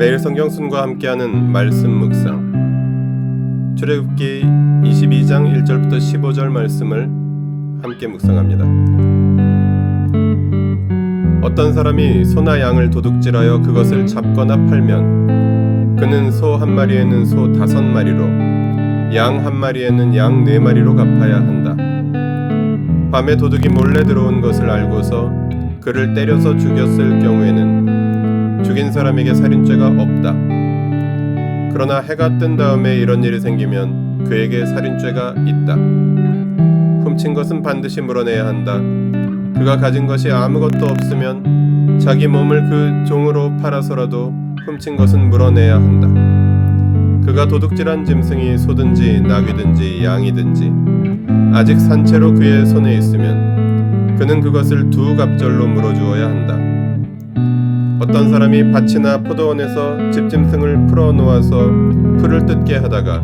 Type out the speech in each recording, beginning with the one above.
매일 성경순과 함께하는 말씀 묵상, 출애굽기 22장 1절부터 15절 말씀을 함께 묵상합니다. 어떤 사람이 소나 양을 도둑질하여 그것을 잡거나 팔면 그는 소 한 마리에는 소 5마리로, 양 한 마리에는 양 4마리로 갚아야 한다. 밤에 도둑이 몰래 들어온 것을 알고서 그를 때려서 죽였을 경우에는 죽인 사람에게 살인죄가 없다. 그러나 해가 뜬 다음에 이런 일이 생기면 그에게 살인죄가 있다. 훔친 것은 반드시 물어내야 한다. 그가 가진 것이 아무것도 없으면 자기 몸을 그 종으로 팔아서라도 훔친 것은 물어내야 한다. 그가 도둑질한 짐승이 소든지 나귀든지 양이든지 아직 산채로 그의 손에 있으면 그는 그것을 2갑절로 물어주어야 한다. 어떤 사람이 밭이나 포도원에서 집짐승을 풀어놓아서 풀을 뜯게 하다가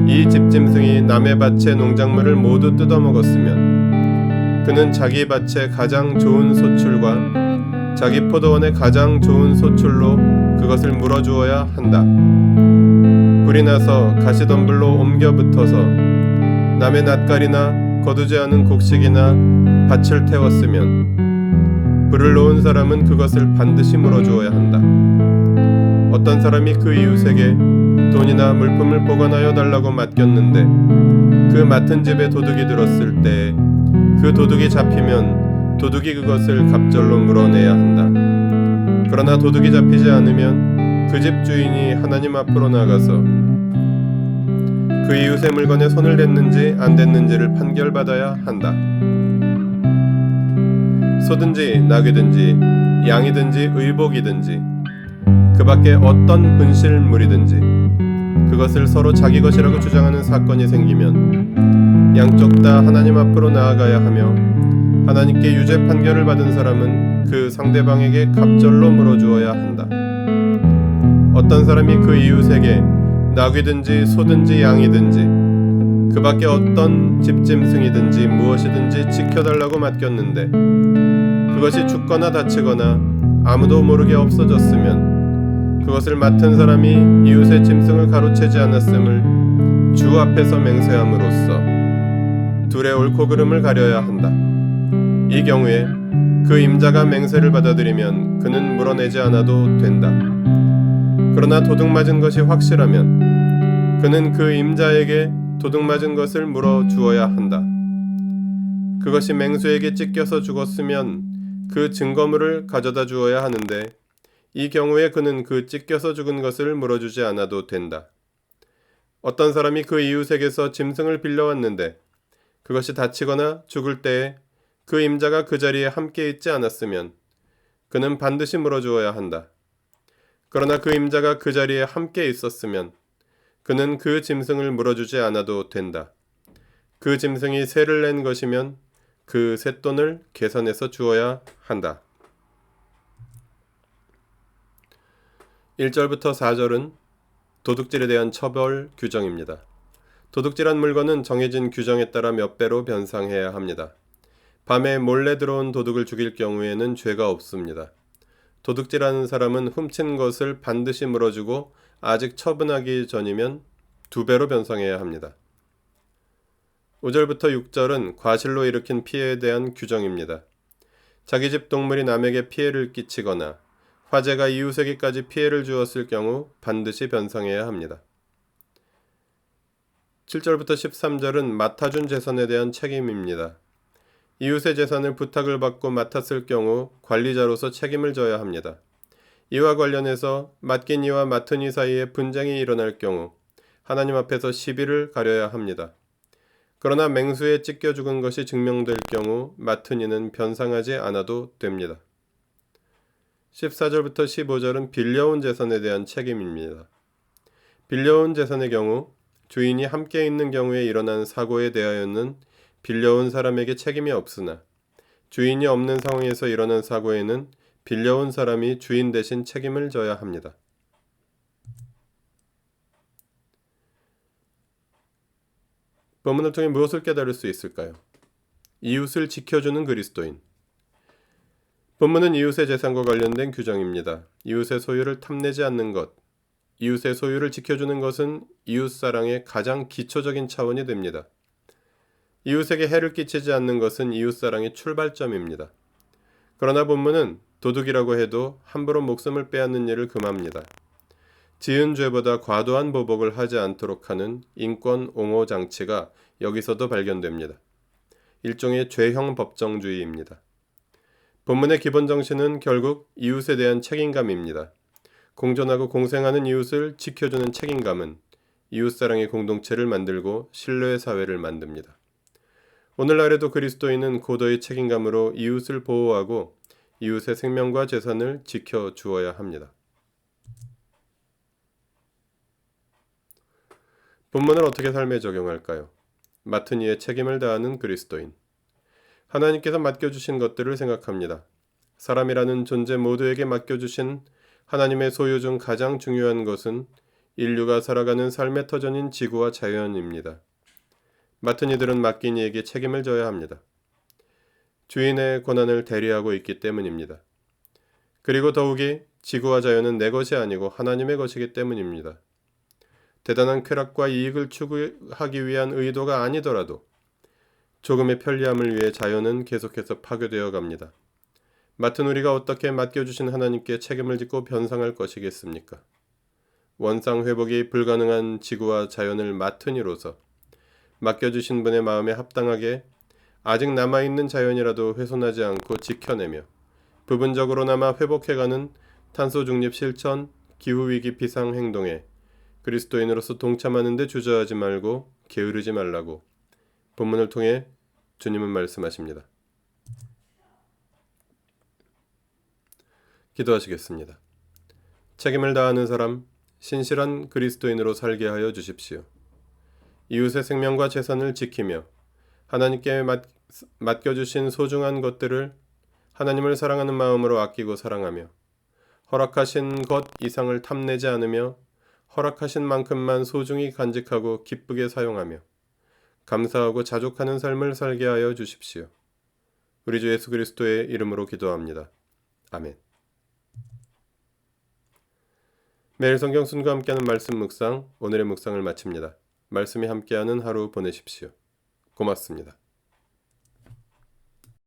이 집짐승이 남의 밭의 농작물을 모두 뜯어먹었으면 그는 자기 밭의 가장 좋은 소출과 자기 포도원의 가장 좋은 소출로 그것을 물어주어야 한다. 불이 나서 가시덤불로 옮겨 붙어서 남의 낫갈이나 거두지 않은 곡식이나 밭을 태웠으면 불을 놓은 사람은 그것을 반드시 물어주어야 한다. 어떤 사람이 그 이웃에게 돈이나 물품을 보관하여 달라고 맡겼는데 그 맡은 집에 도둑이 들었을 때 그 도둑이 잡히면 도둑이 그것을 갑절로 물어내야 한다. 그러나 도둑이 잡히지 않으면 그 집 주인이 하나님 앞으로 나가서 그 이웃의 물건에 손을 댔는지 안 댔는지를 판결받아야 한다. 소든지 나귀든지 양이든지 의복이든지 그 밖에 어떤 분실물이든지 그것을 서로 자기 것이라고 주장하는 사건이 생기면 양쪽 다 하나님 앞으로 나아가야 하며 하나님께 유죄 판결을 받은 사람은 그 상대방에게 갑절로 물어주어야 한다. 어떤 사람이 그 이웃에게 나귀든지 소든지 양이든지 그 밖에 어떤 집짐승이든지 무엇이든지 지켜달라고 맡겼는데 그것이 죽거나 다치거나 아무도 모르게 없어졌으면 그것을 맡은 사람이 이웃의 짐승을 가로채지 않았음을 주 앞에서 맹세함으로써 둘의 옳고 그름을 가려야 한다. 이 경우에 그 임자가 맹세를 받아들이면 그는 물어내지 않아도 된다. 그러나 도둑 맞은 것이 확실하면 그는 그 임자에게 도둑 맞은 것을 물어주어야 한다. 그것이 맹수에게 찢겨서 죽었으면 그 증거물을 가져다 주어야 하는데 이 경우에 그는 그 찢겨서 죽은 것을 물어주지 않아도 된다. 어떤 사람이 그 이웃에게서 짐승을 빌려왔는데 그것이 다치거나 죽을 때에 그 임자가 그 자리에 함께 있지 않았으면 그는 반드시 물어주어야 한다. 그러나 그 임자가 그 자리에 함께 있었으면 그는 그 짐승을 물어주지 않아도 된다. 그 짐승이 세를 낸 것이면 그 쇳돈을 계산해서 주어야 한다. 1절부터 4절은 도둑질에 대한 처벌 규정입니다. 도둑질한 물건은 정해진 규정에 따라 몇 배로 변상해야 합니다. 밤에 몰래 들어온 도둑을 죽일 경우에는 죄가 없습니다. 도둑질하는 사람은 훔친 것을 반드시 물어주고 아직 처분하기 전이면 2배로 변상해야 합니다. 5절부터 6절은 과실로 일으킨 피해에 대한 규정입니다. 자기 집 동물이 남에게 피해를 끼치거나 화재가 이웃에게까지 피해를 주었을 경우 반드시 변상해야 합니다. 7절부터 13절은 맡아준 재산에 대한 책임입니다. 이웃의 재산을 부탁을 받고 맡았을 경우 관리자로서 책임을 져야 합니다. 이와 관련해서 맡긴 이와 맡은 이 사이에 분쟁이 일어날 경우 하나님 앞에서 시비를 가려야 합니다. 그러나 맹수에 찢겨 죽은 것이 증명될 경우 맡은 이는 변상하지 않아도 됩니다. 14절부터 15절은 빌려온 재산에 대한 책임입니다. 빌려온 재산의 경우 주인이 함께 있는 경우에 일어난 사고에 대하여는 빌려온 사람에게 책임이 없으나 주인이 없는 상황에서 일어난 사고에는 빌려온 사람이 주인 대신 책임을 져야 합니다. 본문을 통해 무엇을 깨달을 수 있을까요? 이웃을 지켜주는 그리스도인. 본문은 이웃의 재산과 관련된 규정입니다. 이웃의 소유를 탐내지 않는 것, 이웃의 소유를 지켜주는 것은 이웃사랑의 가장 기초적인 차원이 됩니다. 이웃에게 해를 끼치지 않는 것은 이웃사랑의 출발점입니다. 그러나 본문은 도둑이라고 해도 함부로 목숨을 빼앗는 일을 금합니다. 지은 죄보다 과도한 보복을 하지 않도록 하는 인권 옹호 장치가 여기서도 발견됩니다. 일종의 죄형 법정주의입니다. 본문의 기본 정신은 결국 이웃에 대한 책임감입니다. 공존하고 공생하는 이웃을 지켜주는 책임감은 이웃사랑의 공동체를 만들고 신뢰의 사회를 만듭니다. 오늘날에도 그리스도인은 고도의 책임감으로 이웃을 보호하고 이웃의 생명과 재산을 지켜주어야 합니다. 본문을 어떻게 삶에 적용할까요? 맡은 이의 책임을 다하는 그리스도인. 하나님께서 맡겨주신 것들을 생각합니다. 사람이라는 존재 모두에게 맡겨주신 하나님의 소유 중 가장 중요한 것은 인류가 살아가는 삶의 터전인 지구와 자연입니다. 맡은 이들은 맡긴 이에게 책임을 져야 합니다. 주인의 권한을 대리하고 있기 때문입니다. 그리고 더욱이 지구와 자연은 내 것이 아니고 하나님의 것이기 때문입니다. 대단한 쾌락과 이익을 추구하기 위한 의도가 아니더라도 조금의 편리함을 위해 자연은 계속해서 파괴되어 갑니다. 맡은 우리가 어떻게 맡겨주신 하나님께 책임을 짓고 변상할 것이겠습니까? 원상 회복이 불가능한 지구와 자연을 맡은 이로서 맡겨주신 분의 마음에 합당하게 아직 남아있는 자연이라도 훼손하지 않고 지켜내며 부분적으로나마 회복해가는 탄소 중립 실천, 기후위기 비상 행동에 그리스도인으로서 동참하는 데 주저하지 말고 게으르지 말라고 본문을 통해 주님은 말씀하십니다. 기도하시겠습니다. 책임을 다하는 사람, 신실한 그리스도인으로 살게 하여 주십시오. 이웃의 생명과 재산을 지키며 하나님께 맡겨주신 소중한 것들을 하나님을 사랑하는 마음으로 아끼고 사랑하며 허락하신 것 이상을 탐내지 않으며 허락하신 만큼만 소중히 간직하고 기쁘게 사용하며 감사하고 자족하는 삶을 살게 하여 주십시오. 우리 주 예수 그리스도의 이름으로 기도합니다. 아멘. 매일 성경 순과 함께하는 말씀 묵상, 오늘의 묵상을 마칩니다. 말씀이 함께하는 하루 보내십시오. 고맙습니다.